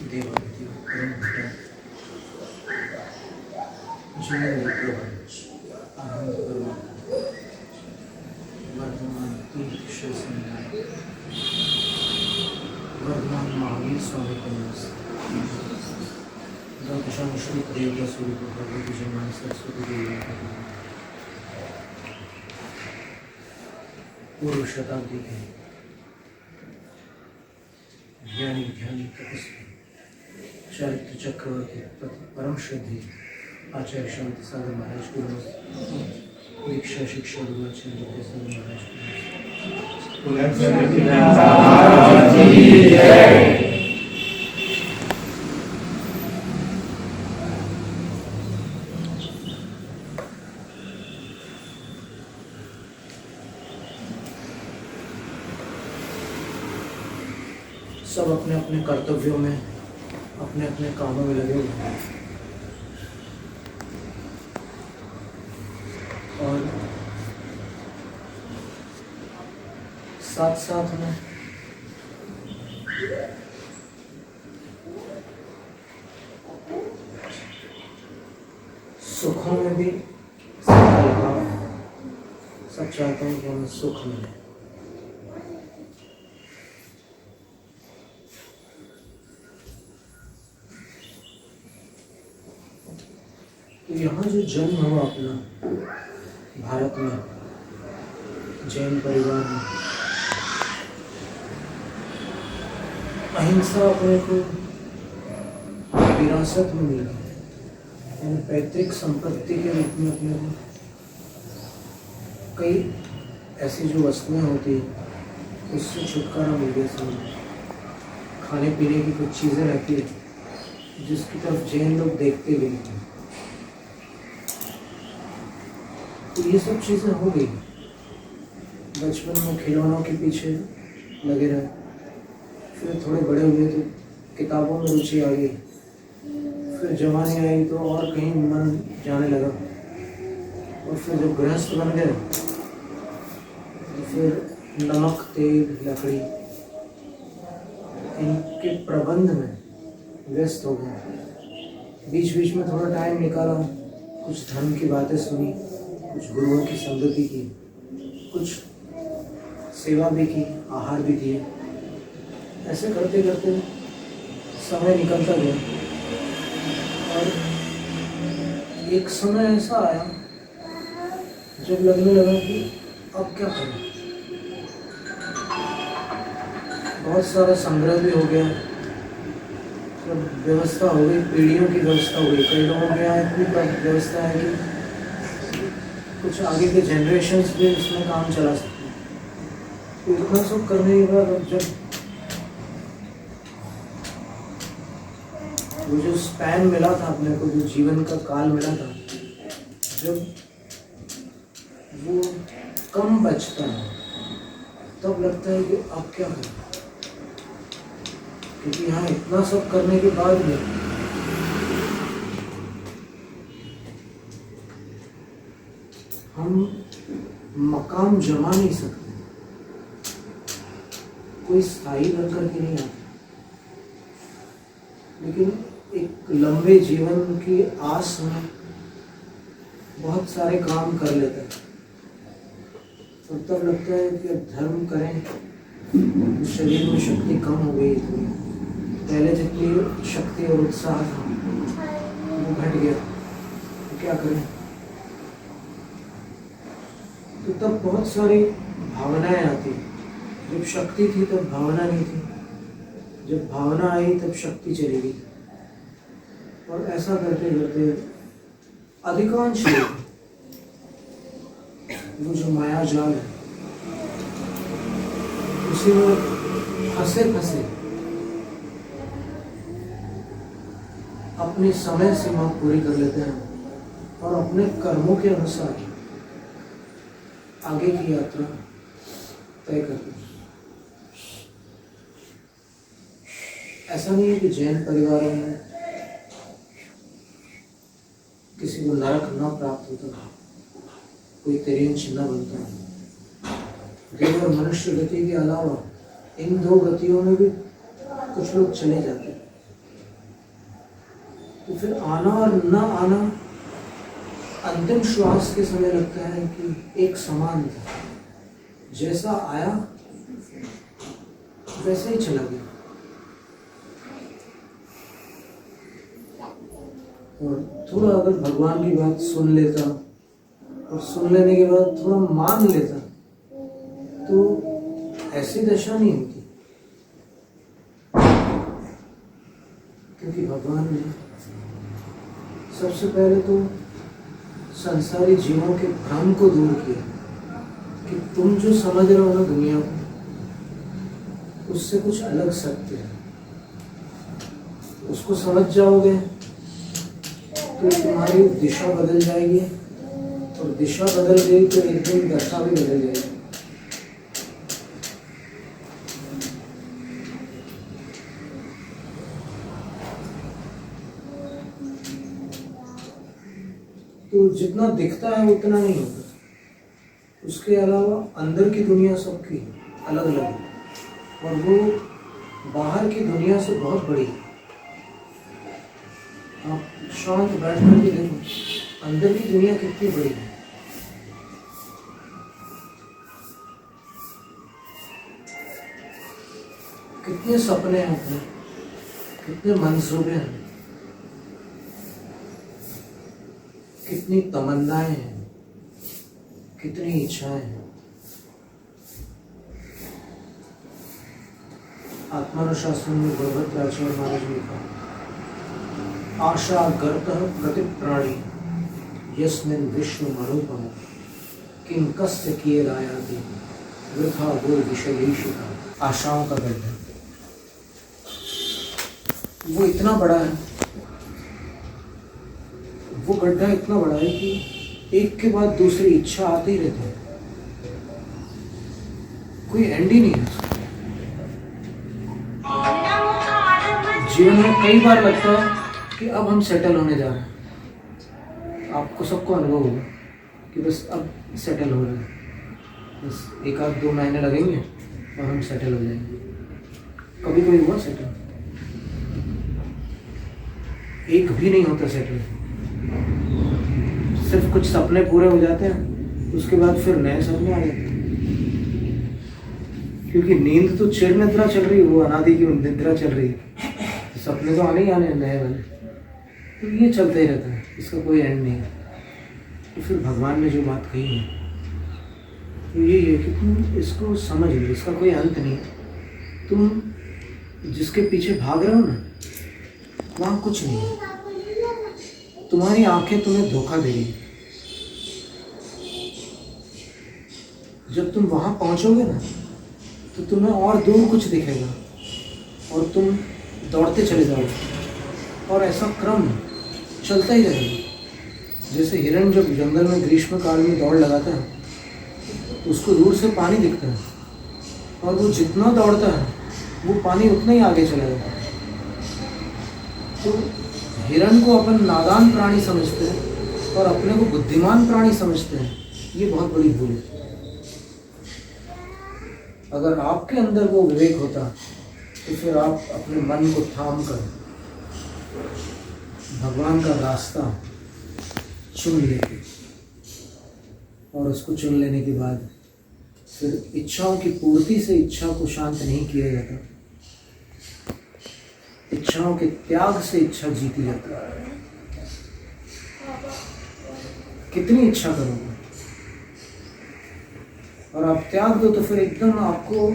देवादिदेव परम पिता जय प्रभु आनंद परमात्मा वर्तमान तीर्थ शासन वर्तमान महावीर स्वामी कन्यास गौतम श्री प्रिय स्वरूप भगवती जमान सरस्वती देवी पूर्व शताब्दी के ज्ञानी ध्यानी तपस्वी चारित्र चक्रवर्ती परम श्रद्धेय आचार्य शांति सागर महाराज को दीक्षा शिक्षा गुरुआचार्य विद्यासागर महाराज को सब अपने अपने कर्तव्यों में अपने अपने कामों में लगे हुए हैं और साथ साथ में सुखों में भी सब चाहते हैं कि हमें सुख मिले। यहाँ जो जन्म हुआ अपना भारत में जैन परिवार में अहिंसा अपने को विरासत में मिली यानी पैतृक संपत्ति के रूप में अपने को कई ऐसी जो वस्तुएं होती है उससे छुटकारा मिल गया। समझ खाने पीने की कुछ चीज़ें रहती है जिसकी तरफ जैन लोग देखते भी नहीं। तो ये सब चीज़ें हो गई। बचपन में खिलौनों के पीछे लगे रहे, फिर थोड़े बड़े हुए तो किताबों में रुचि आ गई, फिर जवानी आई तो और कहीं मन जाने लगा, और फिर जब गृहस्थ बन गए तो फिर नमक तेल लकड़ी इनके प्रबंध में व्यस्त हो गए। बीच बीच में थोड़ा टाइम निकाला, कुछ धर्म की बातें सुनी, कुछ गुरुओं की संगति की, कुछ सेवा भी की, आहार भी किए। ऐसे करते करते समय निकलता गया और एक समय ऐसा आया जब लगने लगा कि अब क्या करें। बहुत सारा संग्रह भी हो गया, जब व्यवस्था हो गई, पीढ़ियों की व्यवस्था हो गई। कई लोगों के यहाँ इतनी व्यवस्था है कि कुछ आगे के जनरेशन्स भी इसमें काम चला सकते हैं। तो इतना सब करने के बाद अब जब वो जो स्पैन मिला था अपने को, जो जीवन का काल मिला था, जब वो कम बचता है तब लगता है कि अब क्या करें, क्योंकि यहाँ इतना सब करने के बाद भी हम मकाम जमा नहीं सकते, कोई स्थायी घर करके नहीं आता। लेकिन एक लंबे जीवन की आस में बहुत सारे काम कर लेते हैं, तो तब लगता है कि अब धर्म करें। शरीर में शक्ति कम हो गई थी, पहले जितनी शक्ति और उत्साह था वो घट गया, तो क्या करें। तो तब बहुत सारी भावनाएं आती। जब शक्ति थी तब भावना नहीं थी, जब भावना आई तब शक्ति चली गई। और ऐसा करते करते अधिकांश लोग वो जो माया जाल है उसी में फंसे फंसे अपनी समय सीमा पूरी कर लेते हैं और अपने कर्मों के अनुसार आगे की यात्रा तय करते हैं। ऐसा नहीं है कि जैन परिवारों में किसी को नरक न प्राप्त होता, कोई तिर्यंच न बनता। देव और मनुष्य गति के अलावा इन दो गतियों में भी कुछ लोग चले जाते हैं। तो फिर आना और न आना अंतिम श्वास के समय लगता है कि एक समान था। जैसा आया वैसे ही चला गया। और थोड़ा अगर भगवान की बात सुन लेता और सुन लेने के बाद थोड़ा मान लेता तो ऐसी दशा नहीं होती। क्योंकि भगवान ने सबसे पहले तो संसारी जीवों के भ्रम को दूर किया कि तुम जो समझ रहे हो ना दुनिया को, उससे कुछ अलग सत्य है। उसको समझ जाओगे तो तुम्हारी दिशा बदल जाएगी, और दिशा बदल गई तो एक दिन दशा भी बदल जाएगी। तो जितना दिखता है उतना नहीं होता। उसके अलावा अंदर की दुनिया सबकी अलग अलग है, और वो बाहर की दुनिया से बहुत बड़ी है। आप शांत बैठ करके देखो अंदर की दुनिया कितनी बड़ी है। कितने सपने हैं अपने, कितने मंसूबे हैं, कितनी तमन्नाएं हैं, कितनी इच्छाएं हैं। आत्मानुशासन में बलभद्राचार्य महाराज ने कहा, आशा गर्तः प्रतिप्राणी यस्मिन् विष्णु मरूपम किं कस्य कियदायाति वृथा वो विषयीशिका। आशाओं का गड्ढा वो इतना बड़ा है, वो गड्ढा इतना बड़ा है कि एक के बाद दूसरी इच्छा आते ही रहती है, कोई एंड ही नहीं है उसका। जीवन में कई बार लगता है कि अब हम सेटल होने जा रहे हैं। आपको सबको अनुभव होगा कि बस अब सेटल हो रहे हैं, बस 1-2 महीने लगेंगे और हम सेटल हो जाएंगे। कभी कोई हुआ सेटल? एक भी नहीं होता सेटल। सिर्फ कुछ सपने पूरे हो जाते हैं, उसके बाद फिर नए सपने आ जाते हैं। क्योंकि नींद तो चिर निद्रा चल रही है, वो अनादि की निद्रा चल रही है, तो सपने तो आने ही आने नए वाले। तो ये चलता ही रहता है, इसका कोई एंड नहीं है। तो फिर भगवान ने जो बात कही है तो यही है कि तुम इसको समझ लो, इसका कोई अंत नहीं है। तुम जिसके पीछे भाग रहे हो ना, वहाँ कुछ नहीं है। तुम्हारी आंखें तुम्हें धोखा दे रही। जब तुम वहाँ पहुँचोगे ना तो तुम्हें और दूर कुछ दिखेगा और तुम दौड़ते चले जाओगे, और ऐसा क्रम चलता ही रहेगा। जैसे हिरण जब जंगल में ग्रीष्म काल में दौड़ लगाता है, उसको दूर से पानी दिखता है, और वो जितना दौड़ता है वो पानी उतना ही आगे चला जाता है। तो हिरण को अपन नादान प्राणी समझते हैं और अपने को बुद्धिमान प्राणी समझते हैं, ये बहुत बड़ी भूल है। अगर आपके अंदर वो विवेक होता तो फिर आप अपने मन को थाम कर भगवान का रास्ता चुन लेते, और उसको चुन लेने के बाद फिर इच्छाओं की पूर्ति से इच्छा को शांत नहीं किया जाता, इच्छाओं के त्याग से इच्छा जीती जाती है। कितनी इच्छा करोगे, और आप त्याग दो तो फिर एकदम आपको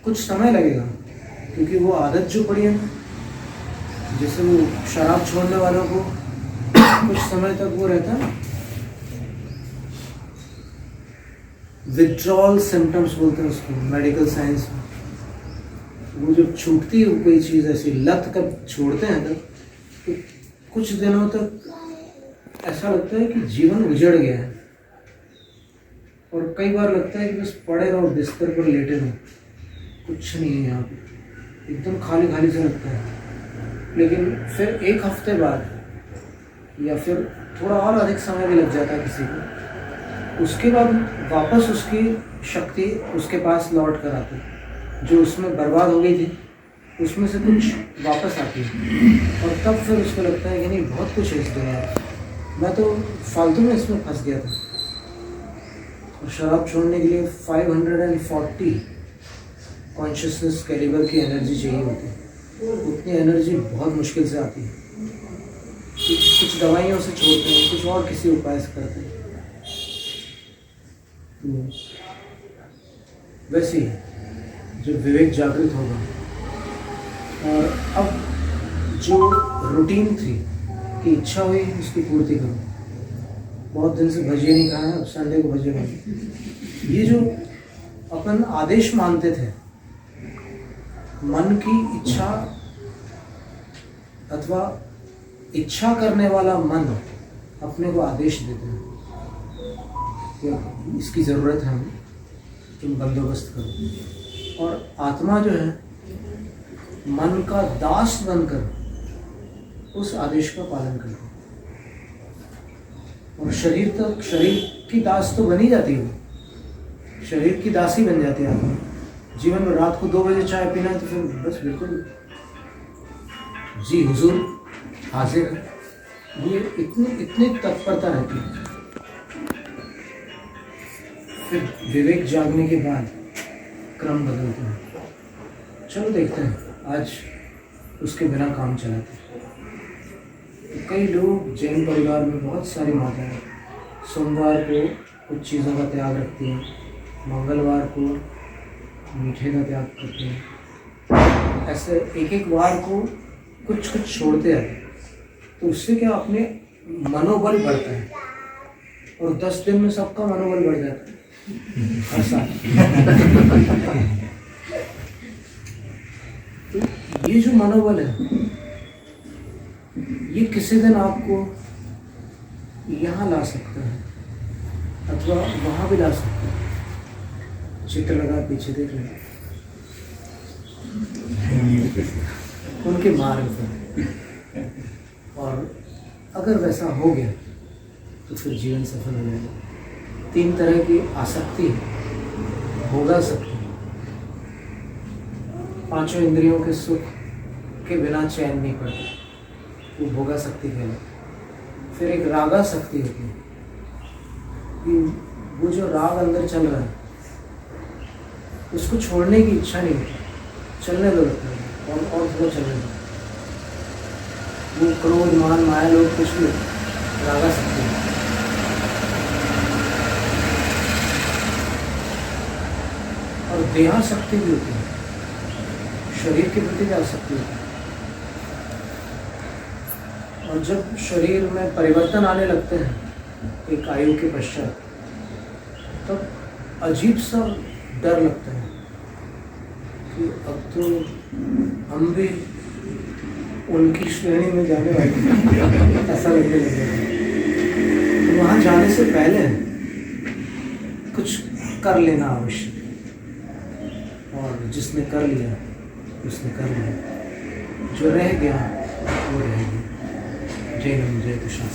कुछ समय लगेगा, क्योंकि वो आदत जो पड़ी है ना, जैसे वो शराब छोड़ने वालों को कुछ समय तक वो रहता है, विथड्रॉल सिम्टम्स बोलते हैं उसको मेडिकल साइंस में। वो जब छूटती है कोई चीज़, ऐसी लत कब छोड़ते हैं तब तो कुछ दिनों तक ऐसा लगता है कि जीवन उजड़ गया है, और कई बार लगता है कि बस पड़े रहो बिस्तर पर लेटे रहो, कुछ नहीं है यहाँ पे, एकदम खाली खाली से लगता है। लेकिन फिर 1 हफ्ते बाद या फिर थोड़ा और अधिक समय भी लग जाता है किसी को, उसके बाद वापस उसकी शक्ति उसके पास लौट कर आती, जो उसमें बर्बाद हो गई थी उसमें से कुछ वापस आती है और तब फिर उसको लगता है कि नहीं बहुत कुछ है इस दुनिया में, मैं तो फालतू में इसमें फंस गया था। और शराब छोड़ने के लिए 540 कॉन्शियसनेस कैलिबर की एनर्जी चाहिए होती है। उतनी एनर्जी बहुत मुश्किल से आती है। कुछ दवाइयों से छोड़ते हैं, कुछ और किसी उपाय से करते हैं। तो वैसे ही जब विवेक जागृत होगा और अब जो रूटीन थी कि इच्छा हुई उसकी पूर्ति करो, बहुत दिन से भजिए नहीं खाए, अब संडे को भजिए खाए, ये जो अपन आदेश मानते थे, मन की इच्छा अथवा इच्छा करने वाला मन अपने को आदेश देते हैं कि इसकी ज़रूरत है, तुम बंदोबस्त करो। और आत्मा जो है मन का दास बनकर उस आदेश का पालन करती है। और शरीर की दास तो बनी जाती है, शरीर की दासी बन जाती है आत्मा। जीवन में रात को 2 बजे चाय पीना है तो फिर बस बिल्कुल जी हुजूर हाजिर है, ये इतनी तत्परता रहती है। फिर विवेक जागने के बाद क्रम बदलते हैं। चलो देखते हैं आज उसके बिना काम चलाते हैं। तो कई लोग जैन परिवार में बहुत सारी माताएं सोमवार को कुछ चीज़ों का त्याग रखती हैं, मंगलवार को मीठे का त्याग करते हैं, ऐसे एक वार को कुछ छोड़ते हैं। तो उससे क्या अपने मनोबल बढ़ता है और 10 दिन में सबका मनोबल बढ़ जाता है हर साल। तो ये जो मनोबल है ये किसी दिन आपको यहाँ ला सकता है अथवा वहाँ भी ला सकता है। चित्र लगा पीछे देख रहे हैं उनके मार्ग पर, और अगर वैसा हो गया तो फिर जीवन सफल हो जाएगा। 3 तरह की आसक्ति है, भोगा सकती, 5 इंद्रियों के सुख के बिना चैन नहीं पड़ता, वो भोगा शक्ति कहलाती। फिर एक रागा शक्ति होती है कि वो जो राग अंदर चल रहा है उसको छोड़ने की इच्छा नहीं होती, चलने दो लगता है और थोड़ा चलने दो। वो क्रोध मान माया लोग कुछ भी रागा शक्ति है। और देहा शक्ति भी होती है, शरीर के प्रति भी आसक्ति होती है। और जब शरीर में परिवर्तन आने लगते हैं एक आयु के पश्चात, तब अजीब सा डर लगता है कि अब तो हम भी उनकी श्रेणी में जाने वाले, ऐसा लगने लगेगा। तो वहाँ जाने से पहले कुछ कर लेना आवश्यक, और जिसने कर लिया उसने कर लिया, जो रह गया वो रह गया। जय हिंद, जय तुषार।